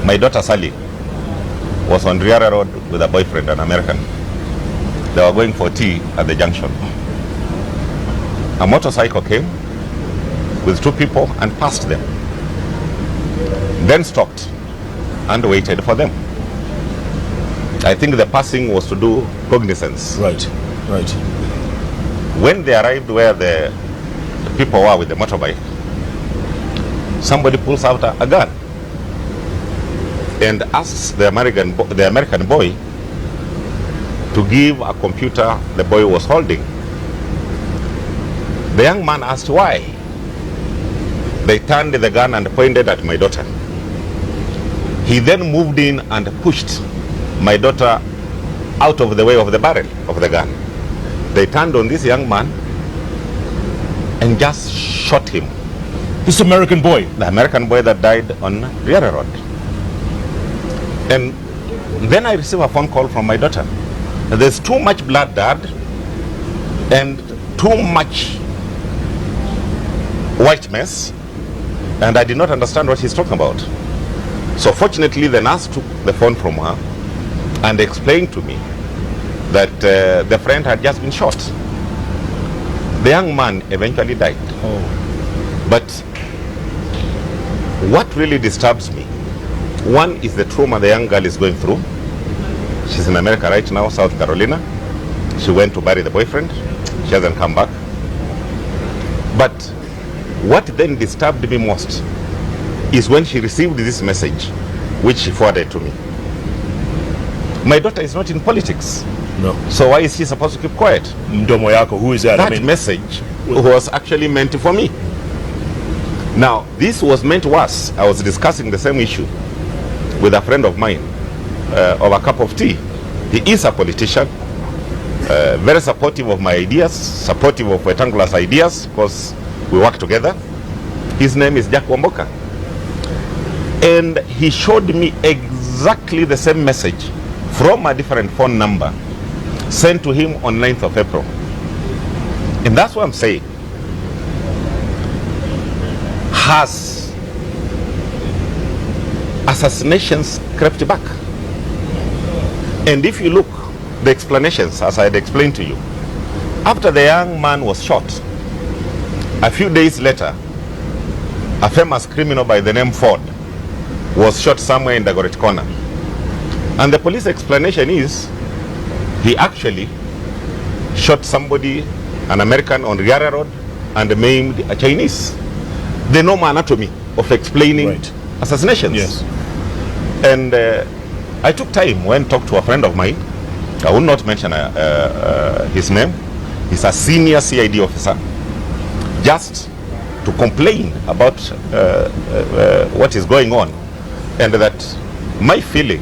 My daughter Sally was on Riara Road with a boyfriend, an American. They were going for tea at the junction. A motorcycle came with two people and passed them. Then stopped and waited for them. I think the passing was to do cognizance. Right. When they arrived where the people were with the motorbike, somebody pulls out a gun and asks the American boy to give a computer the boy was holding. The young man asked why. They turned the gun and pointed at my daughter. He then moved in and pushed my daughter out of the way of the barrel of the gun. They turned on this young man and just shot him. This American boy? The American boy that died on Riara Road. And then I received a phone call from my daughter. There's too much blood, Dad, and too much white mess, and I did not understand what he's talking about. So fortunately, the nurse took the phone from her and explained to me that the friend had just been shot. The young man eventually died. Oh. But what really disturbs me, one is the trauma the young girl is going through. She's in America right now, South Carolina. She went to bury the boyfriend. She hasn't come back. But what then disturbed me most is when she received this message, which she forwarded to me. My daughter is not in politics. No. So why is she supposed to keep quiet? Mdomo yako, who is that? That message was actually meant for me. Now, this was meant worse. I was discussing the same issue with a friend of mine over a cup of tea. He is a politician, very supportive of my ideas, supportive of Wetangula's ideas, because we work together. His name is Jack Wamboka. And he showed me exactly the same message from a different phone number sent to him on 9th of April. And that's what I'm saying. Has assassinations crept back? And if you look, the explanations, as I had explained to you, after the young man was shot, a few days later, a famous criminal by the name Ford was shot somewhere in Dagoret Corner. And the police explanation is he actually shot somebody, an American, on Riara Road and maimed a Chinese. The normal anatomy of explaining assassinations. Yes. And I took time when I talked to a friend of mine. I will not mention his name. He's a senior CID officer. Just to complain about what is going on, and that my feeling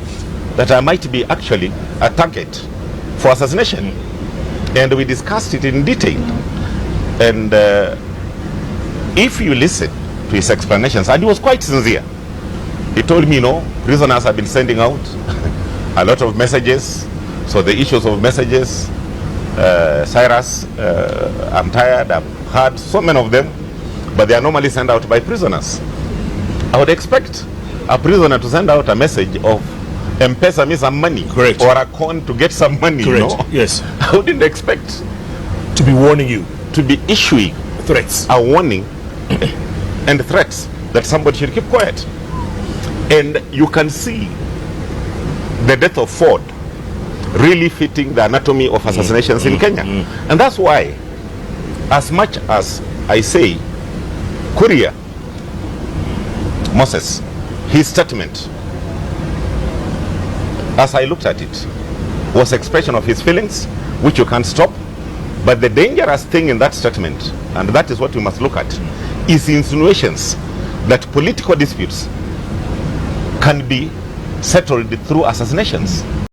that I might be actually a target for assassination. And we discussed it in detail. And if you listen to his explanations, and he was quite sincere. He told me, you know, prisoners have been sending out a lot of messages. So the issues of messages, Cyrus, I'm tired, I've heard so many of them, but they are normally sent out by prisoners. I would expect a prisoner to send out a message of M-Pesa me some money. Correct. Or a con to get some money. Correct. You know? Yes. I wouldn't expect to be warning you, to be issuing threats, a warning and threats that somebody should keep quiet. And you can see the death of Ford really fitting the anatomy of assassinations in Kenya. And that's why, as much as I say, Kuria Moses, his statement, as I looked at it, was expression of his feelings, which you can't stop. But the dangerous thing in that statement, and that is what we must look at, is insinuations that political disputes can be settled through assassinations.